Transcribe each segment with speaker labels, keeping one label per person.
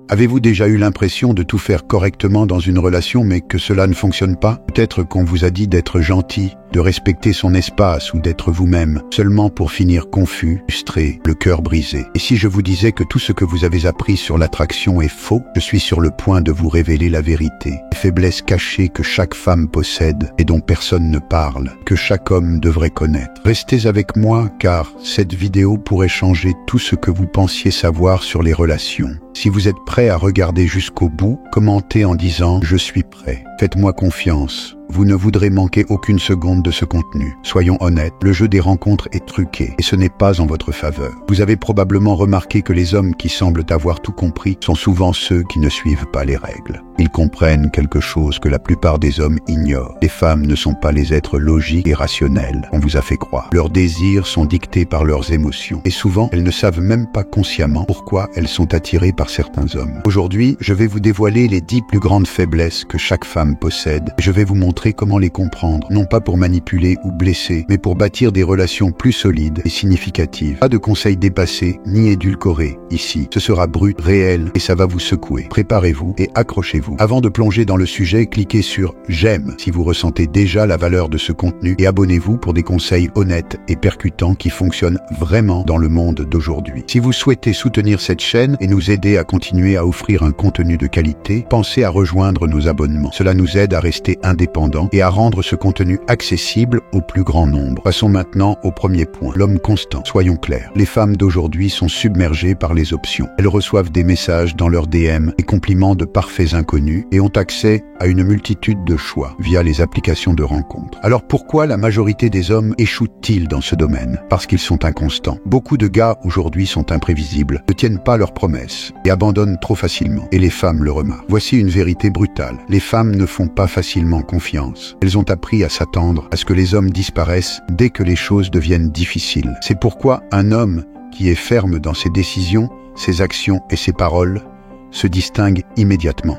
Speaker 1: Avez-vous déjà eu l'impression de tout faire correctement dans une relation mais que cela ne fonctionne pas? Peut-être qu'on vous a dit d'être gentil, de respecter son espace ou d'être vous-même, seulement pour finir confus, frustré, le cœur brisé. Et si je vous disais que tout ce que vous avez appris sur l'attraction est faux, je suis sur le point de vous révéler la vérité. Les faiblesses cachées que chaque femme possède et dont personne ne parle, que chaque homme devrait connaître. Restez avec moi car cette vidéo pourrait changer tout ce que vous pensiez savoir sur les relations. Si vous êtes prêt à regarder jusqu'au bout, commentez en disant « Je suis prêt ». Faites-moi confiance. Vous ne voudrez manquer aucune seconde de ce contenu. Soyons honnêtes, le jeu des rencontres est truqué et ce n'est pas en votre faveur. Vous avez probablement remarqué que les hommes qui semblent avoir tout compris sont souvent ceux qui ne suivent pas les règles. Ils comprennent quelque chose que la plupart des hommes ignorent. Les femmes ne sont pas les êtres logiques et rationnels qu'on vous a fait croire. Leurs désirs sont dictés par leurs émotions et souvent elles ne savent même pas consciemment pourquoi elles sont attirées par certains hommes. Aujourd'hui, je vais vous dévoiler les 10 plus grandes faiblesses que chaque femme possède. Je vais vous montrer comment les comprendre, non pas pour manipuler ou blesser, mais pour bâtir des relations plus solides et significatives. Pas de conseils dépassés ni édulcorés ici. Ce sera brut, réel et ça va vous secouer. Préparez-vous et accrochez-vous. Avant de plonger dans le sujet, cliquez sur « J'aime » si vous ressentez déjà la valeur de ce contenu et abonnez-vous pour des conseils honnêtes et percutants qui fonctionnent vraiment dans le monde d'aujourd'hui. Si vous souhaitez soutenir cette chaîne et nous aider à continuer à offrir un contenu de qualité, pensez à rejoindre nos abonnements. Cela nous aide à rester indépendants et à rendre ce contenu accessible au plus grand nombre. Passons maintenant au premier point, l'homme constant. Soyons clairs, les femmes d'aujourd'hui sont submergées par les options. Elles reçoivent des messages dans leurs DM, des compliments de parfaits inconnus et ont accès à une multitude de choix via les applications de rencontres. Alors pourquoi la majorité des hommes échouent-ils dans ce domaine? Parce qu'ils sont inconstants. Beaucoup de gars aujourd'hui sont imprévisibles, ne tiennent pas leurs promesses et abandonnent trop facilement. Et les femmes le remarquent. Voici une vérité brutale. Les femmes ne font pas facilement confiance. Elles ont appris à s'attendre à ce que les hommes disparaissent dès que les choses deviennent difficiles. C'est pourquoi un homme qui est ferme dans ses décisions, ses actions et ses paroles se distingue immédiatement.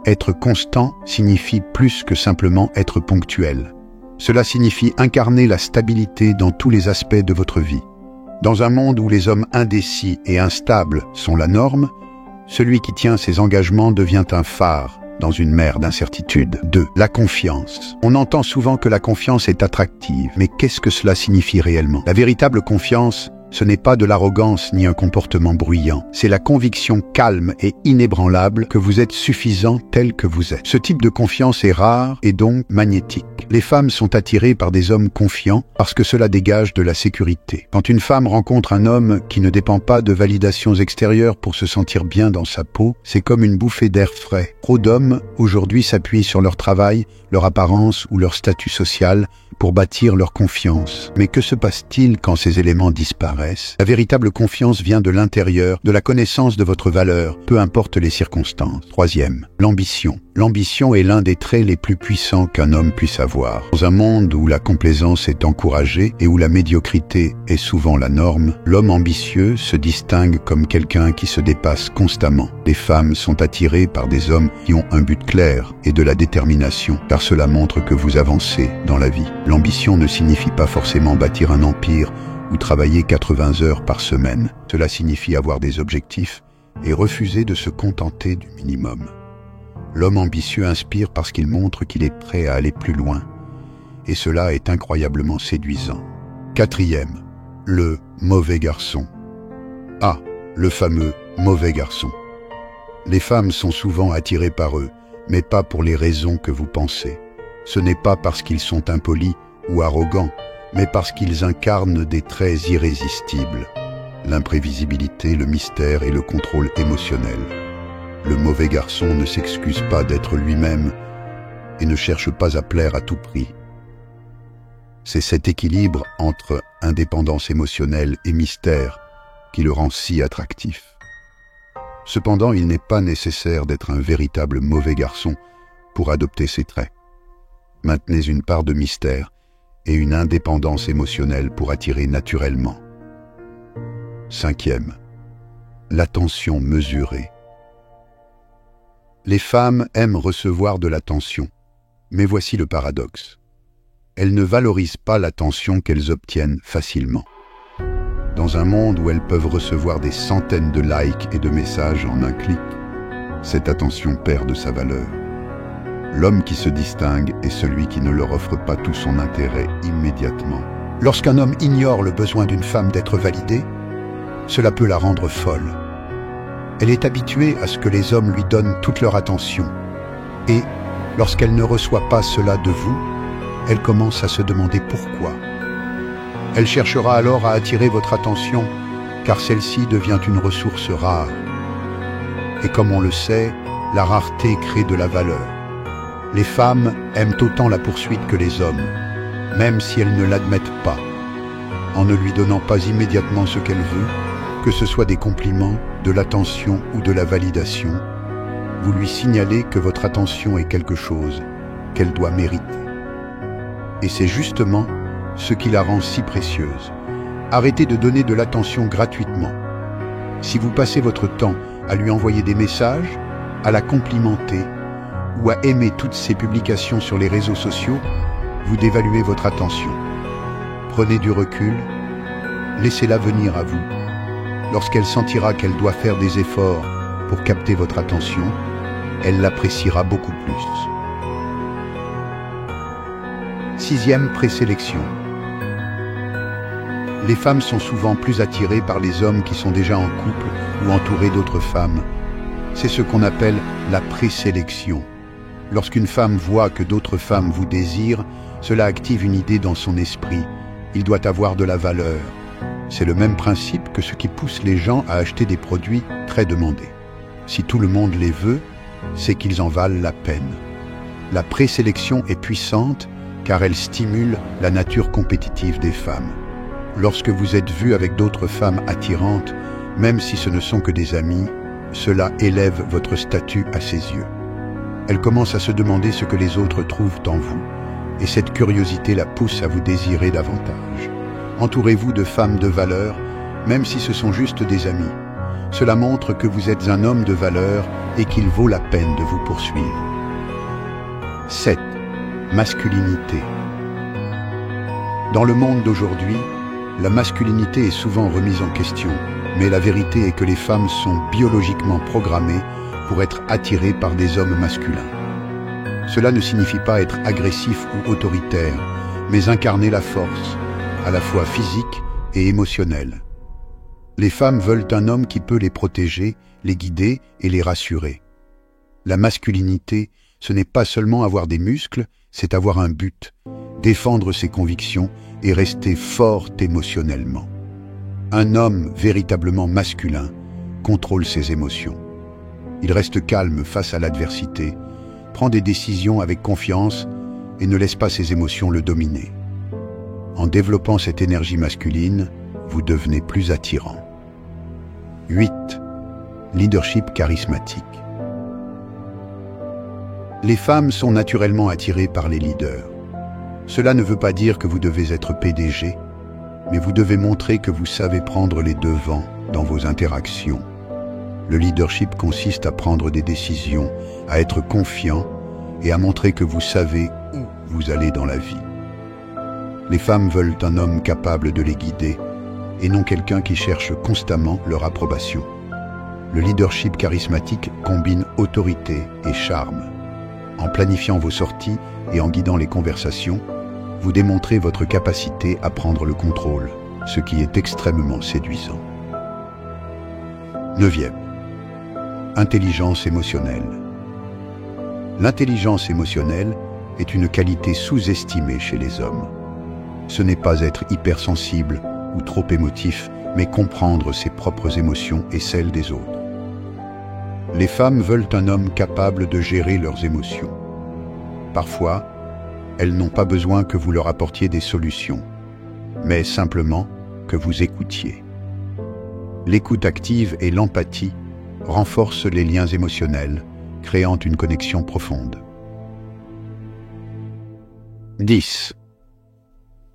Speaker 1: Être constant signifie plus que simplement être ponctuel. Cela signifie incarner la stabilité dans tous les aspects de votre vie. Dans un monde où les hommes indécis et instables sont la norme, celui qui tient ses engagements devient un phare dans une mer d'incertitude. 2. La confiance. On entend souvent que la confiance est attractive, mais qu'est-ce que cela signifie réellement? La véritable confiance, ce n'est pas de l'arrogance ni un comportement bruyant. C'est la conviction calme et inébranlable que vous êtes suffisant tel que vous êtes. Ce type de confiance est rare et donc magnétique. Les femmes sont attirées par des hommes confiants parce que cela dégage de la sécurité. Quand une femme rencontre un homme qui ne dépend pas de validations extérieures pour se sentir bien dans sa peau, c'est comme une bouffée d'air frais. Trop d'hommes aujourd'hui s'appuient sur leur travail, leur apparence ou leur statut social pour bâtir leur confiance. Mais que se passe-t-il quand ces éléments disparaissent? La véritable confiance vient de l'intérieur, de la connaissance de votre valeur, peu importe les circonstances. 3e, l'ambition. L'ambition est l'un des traits les plus puissants qu'un homme puisse avoir. Dans un monde où la complaisance est encouragée et où la médiocrité est souvent la norme, l'homme ambitieux se distingue comme quelqu'un qui se dépasse constamment. Les femmes sont attirées par des hommes qui ont un but clair et de la détermination, car cela montre que vous avancez dans la vie. L'ambition ne signifie pas forcément bâtir un empire ou travailler 80 heures par semaine. Cela signifie avoir des objectifs et refuser de se contenter du minimum. L'homme ambitieux inspire parce qu'il montre qu'il est prêt à aller plus loin. Et cela est incroyablement séduisant. 4e, le mauvais garçon. Ah, le fameux mauvais garçon. Les femmes sont souvent attirées par eux, mais pas pour les raisons que vous pensez. Ce n'est pas parce qu'ils sont impolis ou arrogants, mais parce qu'ils incarnent des traits irrésistibles. L'imprévisibilité, le mystère et le contrôle émotionnel. Le mauvais garçon ne s'excuse pas d'être lui-même et ne cherche pas à plaire à tout prix. C'est cet équilibre entre indépendance émotionnelle et mystère qui le rend si attractif. Cependant, il n'est pas nécessaire d'être un véritable mauvais garçon pour adopter ces traits. Maintenez une part de mystère et une indépendance émotionnelle pour attirer naturellement. 5e, l'attention mesurée. Les femmes aiment recevoir de l'attention, mais voici le paradoxe. Elles ne valorisent pas l'attention qu'elles obtiennent facilement. dans un monde où elles peuvent recevoir des centaines de likes et de messages en un clic, cette attention perd de sa valeur. L'homme qui se distingue est celui qui ne leur offre pas tout son intérêt immédiatement. Lorsqu'un homme ignore le besoin d'une femme d'être validée, cela peut la rendre folle. Elle est habituée à ce que les hommes lui donnent toute leur attention. Et, lorsqu'elle ne reçoit pas cela de vous, elle commence à se demander pourquoi. Elle cherchera alors à attirer votre attention, car celle-ci devient une ressource rare. Et comme on le sait, la rareté crée de la valeur. Les femmes aiment autant la poursuite que les hommes, même si elles ne l'admettent pas. En ne lui donnant pas immédiatement ce qu'elle veut, que ce soit des compliments, de l'attention ou de la validation, vous lui signalez que votre attention est quelque chose qu'elle doit mériter. Et c'est justement ce qui la rend si précieuse. Arrêtez de donner de l'attention gratuitement. Si vous passez votre temps à lui envoyer des messages, à la complimenter ou à aimer toutes ses publications sur les réseaux sociaux, vous dévaluez votre attention. Prenez du recul, laissez-la venir à vous. Lorsqu'elle sentira qu'elle doit faire des efforts pour capter votre attention, elle l'appréciera beaucoup plus. 6e présélection. Les femmes sont souvent plus attirées par les hommes qui sont déjà en couple ou entourés d'autres femmes. C'est ce qu'on appelle la présélection. Lorsqu'une femme voit que d'autres femmes vous désirent, cela active une idée dans son esprit. Il doit avoir de la valeur. C'est le même principe que ce qui pousse les gens à acheter des produits très demandés. Si tout le monde les veut, c'est qu'ils en valent la peine. La présélection est puissante car elle stimule la nature compétitive des femmes. Lorsque vous êtes vu avec d'autres femmes attirantes, même si ce ne sont que des amies, cela élève votre statut à ses yeux. Elle commence à se demander ce que les autres trouvent en vous, et cette curiosité la pousse à vous désirer davantage. Entourez-vous de femmes de valeur, même si ce sont juste des amies. Cela montre que vous êtes un homme de valeur et qu'il vaut la peine de vous poursuivre. 7. Masculinité. Dans le monde d'aujourd'hui, la masculinité est souvent remise en question, mais la vérité est que les femmes sont biologiquement programmées pour être attirées par des hommes masculins. Cela ne signifie pas être agressif ou autoritaire, mais incarner la force, à la fois physique et émotionnelle. Les femmes veulent un homme qui peut les protéger, les guider et les rassurer. La masculinité, ce n'est pas seulement avoir des muscles, c'est avoir un but, défendre ses convictions et rester fort émotionnellement. Un homme véritablement masculin contrôle ses émotions. Il reste calme face à l'adversité, prend des décisions avec confiance et ne laisse pas ses émotions le dominer. En développant cette énergie masculine, vous devenez plus attirant. 8. Leadership charismatique. Les femmes sont naturellement attirées par les leaders. Cela ne veut pas dire que vous devez être PDG, mais vous devez montrer que vous savez prendre les devants dans vos interactions. Le leadership consiste à prendre des décisions, à être confiant et à montrer que vous savez où vous allez dans la vie. Les femmes veulent un homme capable de les guider et non quelqu'un qui cherche constamment leur approbation. Le leadership charismatique combine autorité et charme. En planifiant vos sorties et en guidant les conversations, vous démontrez votre capacité à prendre le contrôle, ce qui est extrêmement séduisant. 9e. Intelligence émotionnelle. L'intelligence émotionnelle est une qualité sous-estimée chez les hommes. Ce n'est pas être hypersensible ou trop émotif, mais comprendre ses propres émotions et celles des autres. Les femmes veulent un homme capable de gérer leurs émotions. Parfois, elles n'ont pas besoin que vous leur apportiez des solutions, mais simplement que vous écoutiez. L'écoute active et l'empathie renforcent les liens émotionnels, créant une connexion profonde. 10.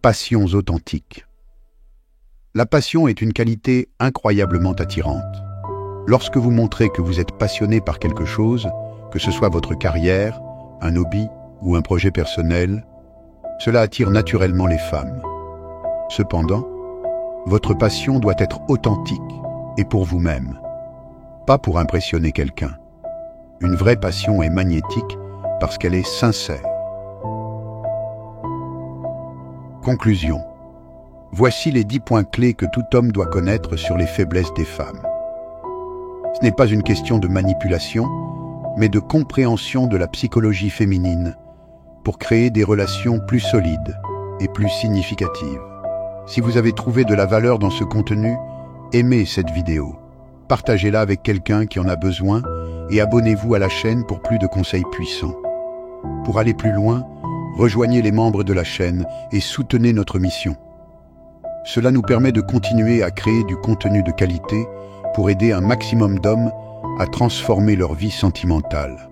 Speaker 1: Passions authentiques. La passion est une qualité incroyablement attirante. Lorsque vous montrez que vous êtes passionné par quelque chose, que ce soit votre carrière, un hobby ou un projet personnel, cela attire naturellement les femmes. Cependant, Votre passion doit être authentique et pour vous-même, pas pour impressionner quelqu'un. Une vraie passion est magnétique parce qu'elle est sincère. Conclusion. Voici les 10 points clés que tout homme doit connaître sur les faiblesses des femmes. Ce n'est pas une question de manipulation, mais de compréhension de la psychologie féminine pour créer des relations plus solides et plus significatives. Si vous avez trouvé de la valeur dans ce contenu, aimez cette vidéo, partagez-la avec quelqu'un qui en a besoin et abonnez-vous à la chaîne pour plus de conseils puissants. Pour aller plus loin, rejoignez les membres de la chaîne et soutenez notre mission. Cela nous permet de continuer à créer du contenu de qualité pour aider un maximum d'hommes à transformer leur vie sentimentale.